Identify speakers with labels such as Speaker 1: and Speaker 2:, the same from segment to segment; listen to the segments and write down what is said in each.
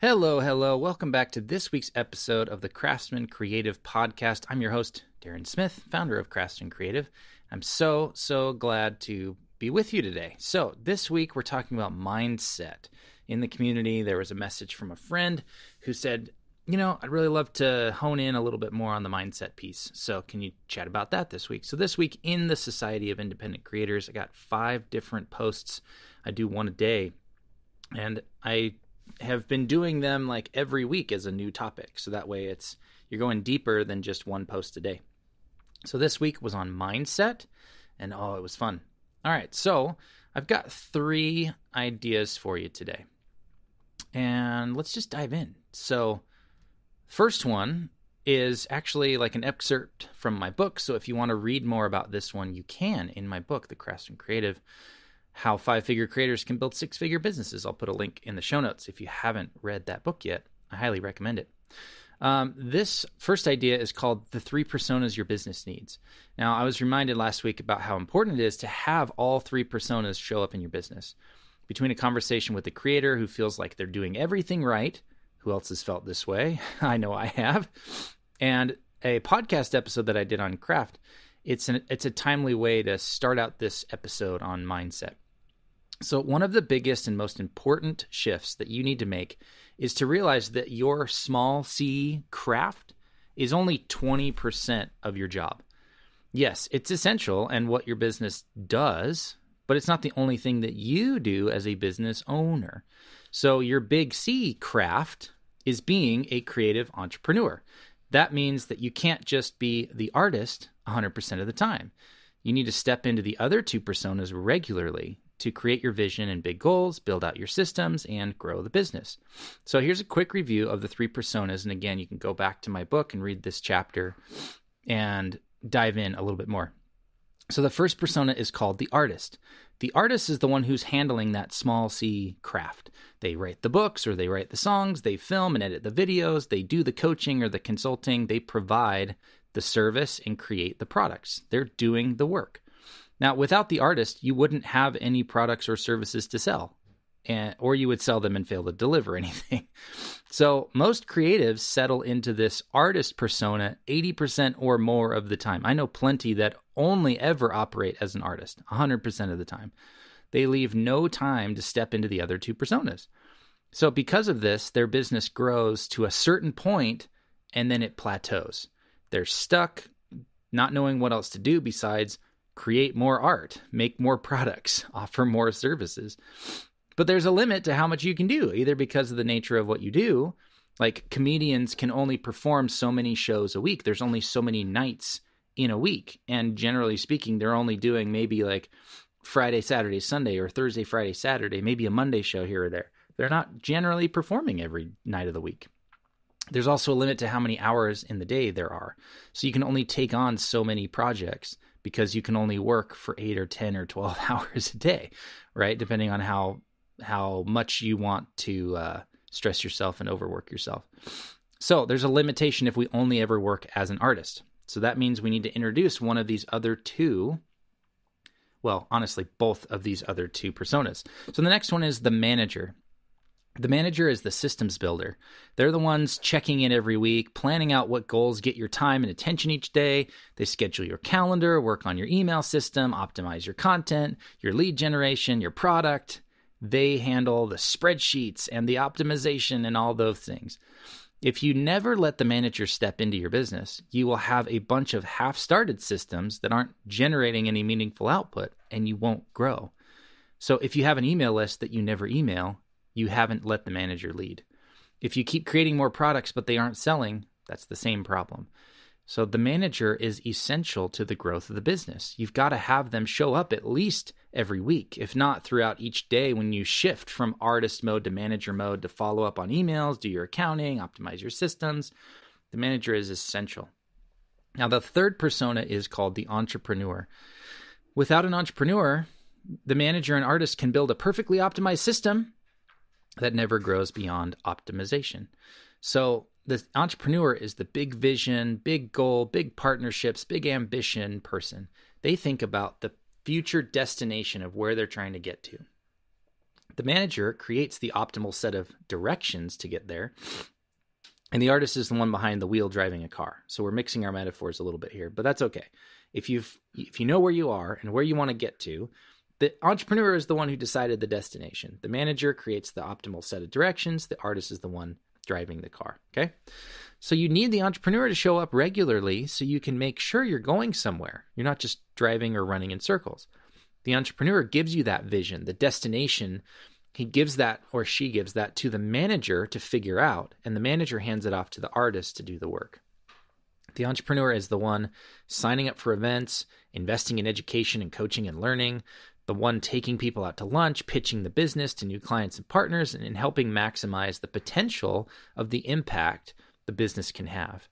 Speaker 1: Hello, hello. Welcome back to this week's episode of the Craftsman Creative Podcast. I'm your host, Darren Smith, founder of Craftsman Creative. I'm so glad to be with you today. So this week we're talking about mindset. In the community, there was a message from a friend who said, I'd really love to hone in a little bit more on the mindset piece. So can you chat about that this week? So this week in the Society of Independent Creators, I got 5 different posts. I do one a day, and I have been doing them like every week as a new topic. So that way you're going deeper than just one post a day. So this week was on mindset, and it was fun. All right, so I've got 3 ideas for you today, and let's just dive in. So first one is actually like an excerpt from my book. So if you want to read more about this one, you can in my book, The Craftsman Creative, How 5-Figure Creators Can Build 6-Figure Businesses. I'll put a link in the show notes. If you haven't read that book yet, I highly recommend it. This first idea is called The 3 Personas Your Business Needs. Now, I was reminded last week about how important it is to have all 3 personas show up in your business. Between a conversation with a creator who feels like they're doing everything right, who else has felt this way? I know I have. And a podcast episode that I did on craft, it's a timely way to start out this episode on mindset. So one of the biggest and most important shifts that you need to make is to realize that your small c craft is only 20% of your job. Yes, it's essential and what your business does, but it's not the only thing that you do as a business owner. So your big C craft is being a creative entrepreneur. That means that you can't just be the artist 100% of the time. You need to step into the other 2 personas regularly to create your vision and big goals, build out your systems, and grow the business. So here's a quick review of the 3 personas. And again, you can go back to my book and read this chapter and dive in a little bit more. So the first persona is called the artist. The artist is the one who's handling that small c craft. They write the books or they write the songs, they film and edit the videos, they do the coaching or the consulting, they provide the service and create the products. They're doing the work. Now, without the artist, you wouldn't have any products or services to sell, or you would sell them and fail to deliver anything. So most creatives settle into this artist persona 80% or more of the time. I know plenty that only ever operate as an artist 100% of the time. They leave no time to step into the other 2 personas. So because of this, their business grows to a certain point and then it plateaus. They're stuck, not knowing what else to do besides create more art, make more products, offer more services. But there's a limit to how much you can do, either because of the nature of what you do. Like comedians can only perform so many shows a week. There's only so many nights in a week. And generally speaking, they're only doing maybe like Friday, Saturday, Sunday, or Thursday, Friday, Saturday, maybe a Monday show here or there. They're not generally performing every night of the week. There's also a limit to how many hours in the day there are. So you can only take on so many projects because you can only work for 8 or 10 or 12 hours a day, right? Depending on how much you want to stress yourself and overwork yourself. So there's a limitation if we only ever work as an artist. So that means we need to introduce one of these other 2, well, honestly, both of these other 2 personas. So the next one is the manager. The manager is the systems builder. They're the ones checking in every week, planning out what goals get your time and attention each day. They schedule your calendar, work on your email system, optimize your content, your lead generation, your product. They handle the spreadsheets and the optimization and all those things. If you never let the manager step into your business, you will have a bunch of half-started systems that aren't generating any meaningful output, and you won't grow. So if you have an email list that you never email, you haven't let the manager lead. If you keep creating more products but they aren't selling, that's the same problem. So the manager is essential to the growth of the business. You've got to have them show up at least every week, if not throughout each day when you shift from artist mode to manager mode to follow up on emails, do your accounting, optimize your systems. The manager is essential. Now, the third persona is called the entrepreneur. Without an entrepreneur, the manager and artist can build a perfectly optimized system that never grows beyond optimization. So the entrepreneur is the big vision, big goal, big partnerships, big ambition person. They think about the future destination of where they're trying to get to. The manager creates the optimal set of directions to get there, and the artist is the one behind the wheel driving a car. So we're mixing our metaphors a little bit here, but that's okay. If you know where you are and where you want to get to, the entrepreneur is the one who decided the destination. The manager creates the optimal set of directions. The artist is the one driving the car, okay? So you need the entrepreneur to show up regularly so you can make sure you're going somewhere. You're not just driving or running in circles. The entrepreneur gives you that vision, the destination. He gives that, or she gives that, to the manager to figure out, and the manager hands it off to the artist to do the work. The entrepreneur is the one signing up for events, investing in education and coaching and learning, the one taking people out to lunch, pitching the business to new clients and partners, and helping maximize the potential of the impact the business can have.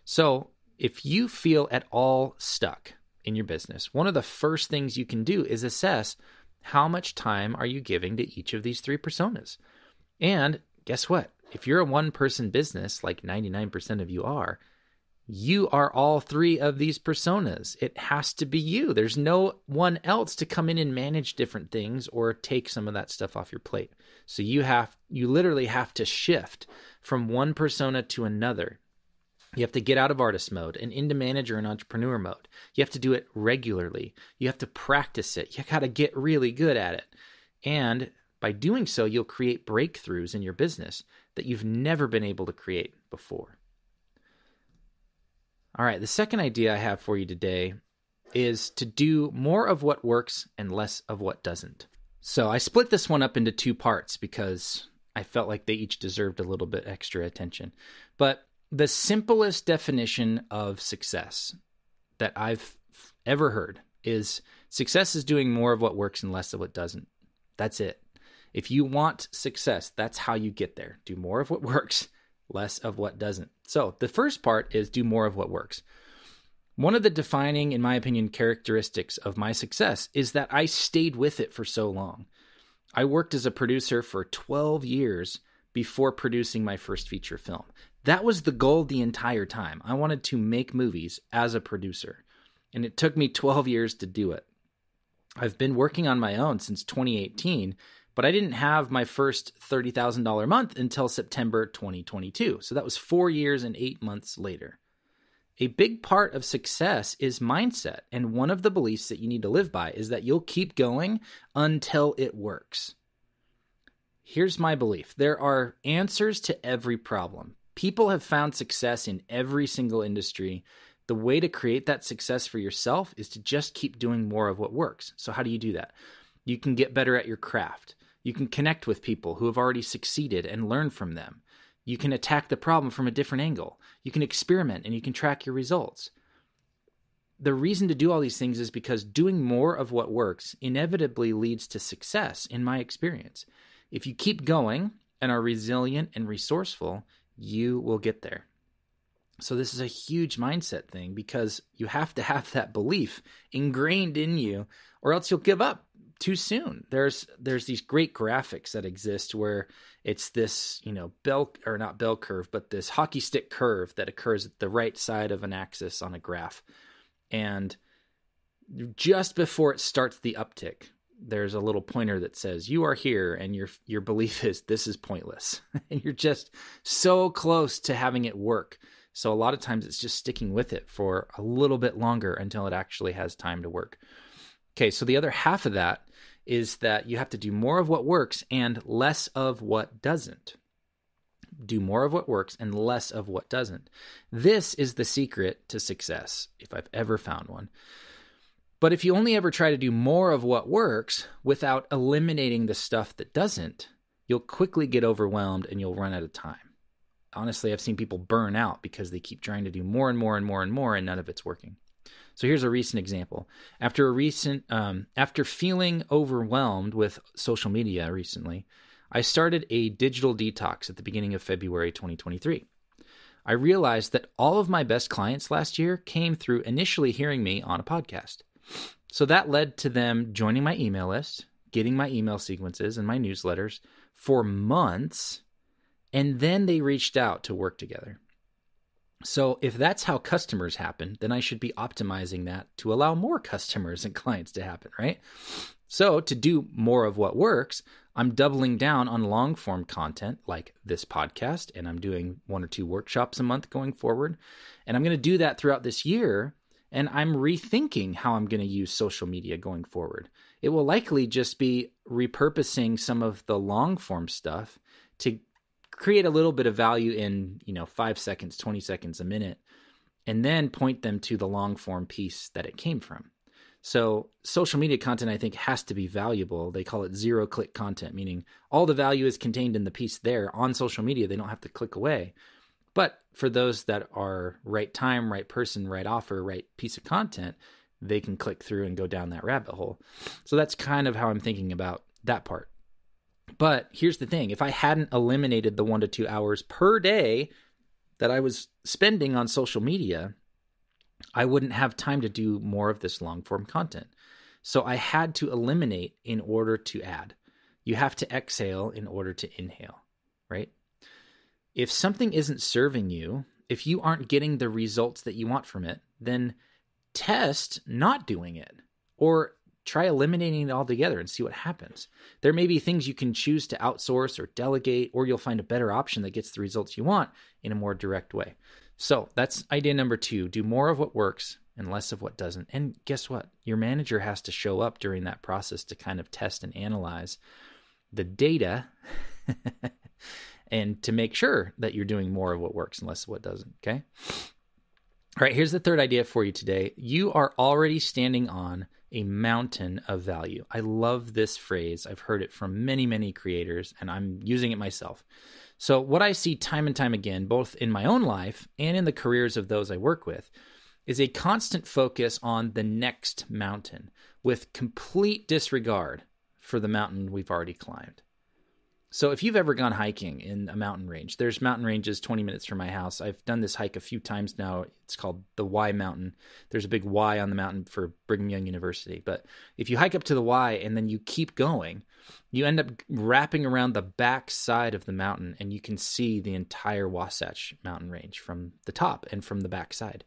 Speaker 1: So if you feel at all stuck in your business, one of the first things you can do is assess how much time are you giving to each of these three personas. And guess what? If you're a one-person business, like 99% of you are all three of these personas. It has to be you. There's no one else to come in and manage different things or take some of that stuff off your plate. So you literally have to shift from one persona to another. You have to get out of artist mode and into manager and entrepreneur mode. You have to do it regularly. You have to practice it. You got to get really good at it. And by doing so, you'll create breakthroughs in your business that you've never been able to create before. All right, the second idea I have for you today is to do more of what works and less of what doesn't. So I split this one up into two parts because I felt like they each deserved a little bit extra attention. But the simplest definition of success that I've ever heard is success is doing more of what works and less of what doesn't. That's it. If you want success, that's how you get there. Do more of what works, less of what doesn't. So the first part is do more of what works. One of the defining, in my opinion, characteristics of my success is that I stayed with it for so long. I worked as a producer for 12 years before producing my first feature film. That was the goal the entire time. I wanted to make movies as a producer, and it took me 12 years to do it. I've been working on my own since 2018, but I didn't have my first $30,000 month until September 2022. So that was 4 years and 8 months later. A big part of success is mindset. And one of the beliefs that you need to live by is that you'll keep going until it works. Here's my belief. There are answers to every problem. People have found success in every single industry. The way to create that success for yourself is to just keep doing more of what works. So how do you do that? You can get better at your craft. You can connect with people who have already succeeded and learn from them. You can attack the problem from a different angle. You can experiment and you can track your results. The reason to do all these things is because doing more of what works inevitably leads to success, in my experience. If you keep going and are resilient and resourceful, you will get there. So this is a huge mindset thing because you have to have that belief ingrained in you or else you'll give up too soon. There's these great graphics that exist where it's this, not bell curve, but this hockey stick curve that occurs at the right side of an axis on a graph. And just before it starts the uptick, there's a little pointer that says you are here, and your belief is this is pointless. And you're just so close to having it work. So a lot of times it's just sticking with it for a little bit longer until it actually has time to work. Okay, so the other half of that is that you have to do more of what works and less of what doesn't. Do more of what works and less of what doesn't. This is the secret to success, if I've ever found one. But if you only ever try to do more of what works without eliminating the stuff that doesn't, you'll quickly get overwhelmed and you'll run out of time. Honestly, I've seen people burn out because they keep trying to do more and more and more and more, and none of it's working. So here's a recent example. After feeling overwhelmed with social media recently, I started a digital detox at the beginning of February 2023. I realized that all of my best clients last year came through initially hearing me on a podcast. So that led to them joining my email list, getting my email sequences and my newsletters for months, and then they reached out to work together. So if that's how customers happen, then I should be optimizing that to allow more customers and clients to happen, right? So to do more of what works, I'm doubling down on long form content like this podcast, and I'm doing 1 or 2 workshops a month going forward. And I'm going to do that throughout this year. And I'm rethinking how I'm going to use social media going forward. It will likely just be repurposing some of the long form stuff to create a little bit of value in, 5 seconds, 20 seconds, a minute, and then point them to the long form piece that it came from. So social media content, I think, has to be valuable. They call it zero-click content, meaning all the value is contained in the piece there on social media. They don't have to click away. But for those that are right time, right person, right offer, right piece of content, they can click through and go down that rabbit hole. So that's kind of how I'm thinking about that part. But here's the thing. If I hadn't eliminated the 1 to 2 hours per day that I was spending on social media, I wouldn't have time to do more of this long form content. So I had to eliminate in order to add. You have to exhale in order to inhale, right? If something isn't serving you, if you aren't getting the results that you want from it, then test not doing it or try eliminating it altogether and see what happens. There may be things you can choose to outsource or delegate, or you'll find a better option that gets the results you want in a more direct way. So that's idea number 2. Do more of what works and less of what doesn't. And guess what? Your manager has to show up during that process to kind of test and analyze the data and to make sure that you're doing more of what works and less of what doesn't, okay? All right, here's the third idea for you today. You are already standing on a mountain of value. I love this phrase. I've heard it from many, many creators, and I'm using it myself. So what I see time and time again, both in my own life and in the careers of those I work with, is a constant focus on the next mountain with complete disregard for the mountain we've already climbed. So if you've ever gone hiking in a mountain range, there's mountain ranges 20 minutes from my house. I've done this hike a few times now. It's called the Y Mountain. There's a big Y on the mountain for Brigham Young University. But if you hike up to the Y and then you keep going, you end up wrapping around the back side of the mountain, and you can see the entire Wasatch Mountain range from the top and from the back side.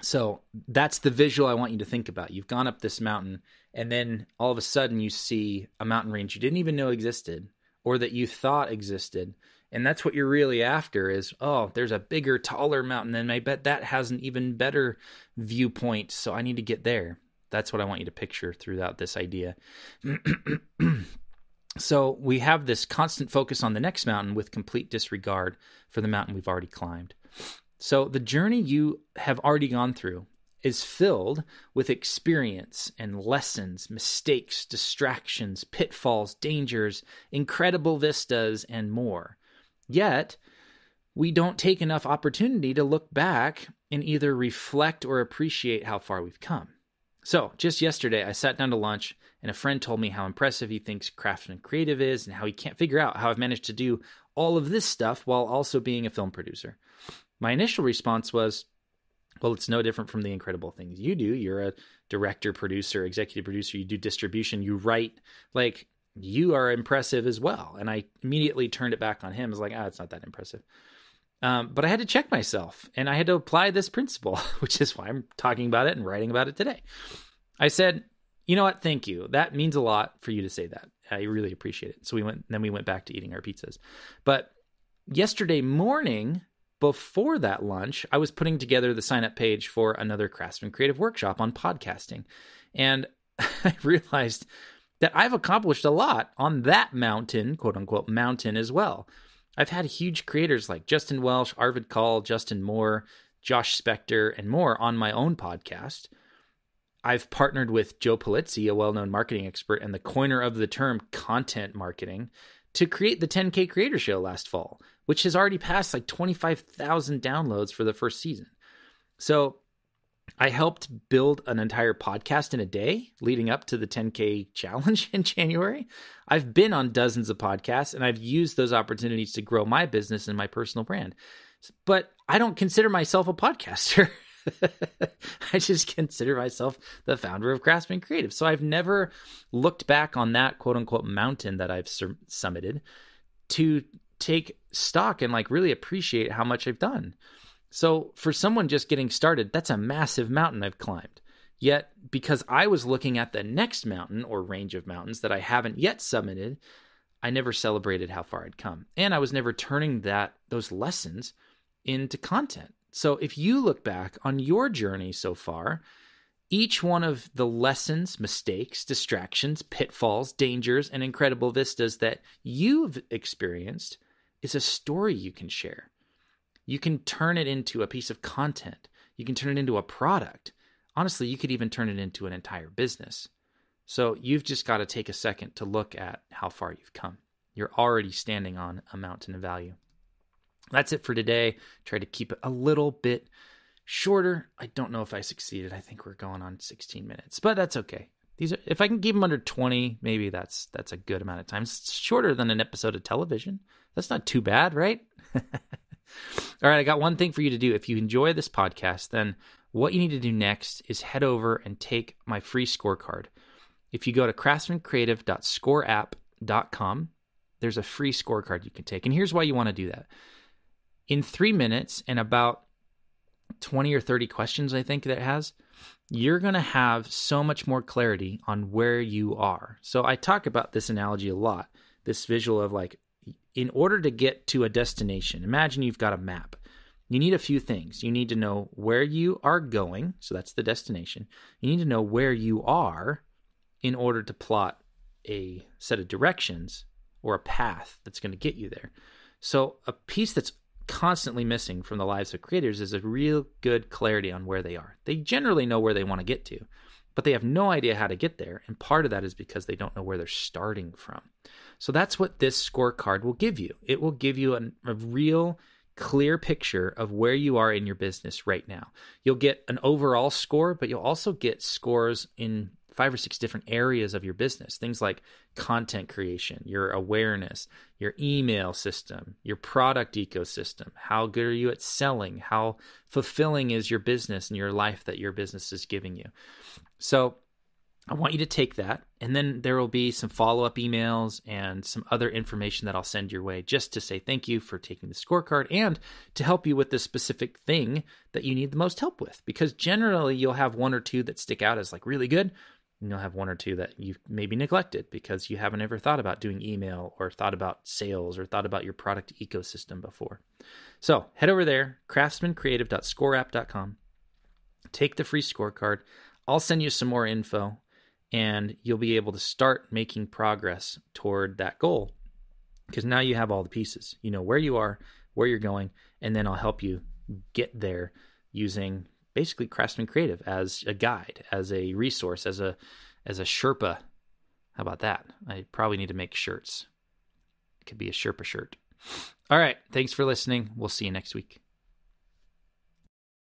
Speaker 1: So that's the visual I want you to think about. You've gone up this mountain, and then all of a sudden you see a mountain range you didn't even know existed or that you thought existed. And that's what you're really after is, oh, there's a bigger, taller mountain, and I bet that has an even better viewpoint, so I need to get there. That's what I want you to picture throughout this idea. So we have this constant focus on the next mountain with complete disregard for the mountain we've already climbed. So the journey you have already gone through is filled with experience and lessons, mistakes, distractions, pitfalls, dangers, incredible vistas, and more. Yet, we don't take enough opportunity to look back and either reflect or appreciate how far we've come. So just yesterday, I sat down to lunch, and a friend told me how impressive he thinks Craftsman Creative is and how he can't figure out how I've managed to do all of this stuff while also being a film producer. My initial response was, well, it's no different from the incredible things you do. You're a director, producer, executive producer. You do distribution. You write. Like, you are impressive as well. And I immediately turned it back on him. I was like, it's not that impressive. But I had to check myself, and I had to apply this principle, which is why I'm talking about it and writing about it today. I said, you know what? Thank you. That means a lot for you to say that. I really appreciate it. So we went back to eating our pizzas. But yesterday morning, before that lunch, I was putting together the sign-up page for another Craftsman Creative workshop on podcasting. And I realized that I've accomplished a lot on that mountain, quote-unquote mountain as well. I've had huge creators like Justin Welsh, Arvid Kahl, Justin Moore, Josh Spector, and more on my own podcast. I've partnered with Joe Polizzi, a well-known marketing expert and the coiner of the term content marketing, to create the 10K Creator Show last fall, which has already passed like 25,000 downloads for the first season. So I helped build an entire podcast in a day leading up to the 10K challenge in January. I've been on dozens of podcasts, and I've used those opportunities to grow my business and my personal brand. But I don't consider myself a podcaster. I just consider myself the founder of Craftsman Creative. So I've never looked back on that quote unquote mountain that I've summited to take stock and like really appreciate how much I've done. So for someone just getting started, that's a massive mountain I've climbed. Yet, because I was looking at the next mountain or range of mountains that I haven't yet summited, I never celebrated how far I'd come. And I was never turning those lessons into content. So if you look back on your journey so far, each one of the lessons, mistakes, distractions, pitfalls, dangers, and incredible vistas that you've experienced is a story you can share. You can turn it into a piece of content. You can turn it into a product. Honestly, you could even turn it into an entire business. So you've just got to take a second to look at how far you've come. You're already standing on a mountain of value. That's it for today. Try to keep it a little bit shorter. I don't know if I succeeded. I think we're going on 16 minutes, but that's okay. If I can keep them under 20, maybe that's a good amount of time. It's shorter than an episode of television. That's not too bad, right? All right, I got one thing for you to do. If you enjoy this podcast, then what you need to do next is head over and take my free scorecard. If you go to craftsmancreative.scoreapp.com, there's a free scorecard you can take. And here's why you want to do that. In 3 minutes and about 20 or 30 questions, I think that it has, you're going to have so much more clarity on where you are. So I talk about this analogy a lot, this visual of like, in order to get to a destination, imagine you've got a map. You need a few things. You need to know where you are going, so that's the destination. You need to know where you are in order to plot a set of directions or a path that's going to get you there. So a piece that's constantly missing from the lives of creators is a real good clarity on where they are. They generally know where they want to get to, but they have no idea how to get there. And part of that is because they don't know where they're starting from. So that's what this scorecard will give you. It will give you a real clear picture of where you are in your business right now. You'll get an overall score, but you'll also get scores in 5 or 6 different areas of your business. Things like content creation, your awareness, your email system, your product ecosystem. How good are you at selling? How fulfilling is your business and your life that your business is giving you? So I want you to take that, and then there will be some follow-up emails and some other information that I'll send your way just to say thank you for taking the scorecard and to help you with the specific thing that you need the most help with. Because generally you'll have 1 or 2 that stick out as like really good, and you'll have 1 or 2 that you've maybe neglected because you haven't ever thought about doing email or thought about sales or thought about your product ecosystem before. So head over there, craftsmancreative.scoreapp.com. Take the free scorecard. I'll send you some more info, and you'll be able to start making progress toward that goal because now you have all the pieces. You know where you are, where you're going, and then I'll help you get there using basically Craftsman Creative as a guide, as a resource, as a Sherpa. How about that? I probably need to make shirts. It could be a Sherpa shirt. All right. Thanks for listening. We'll see you next week.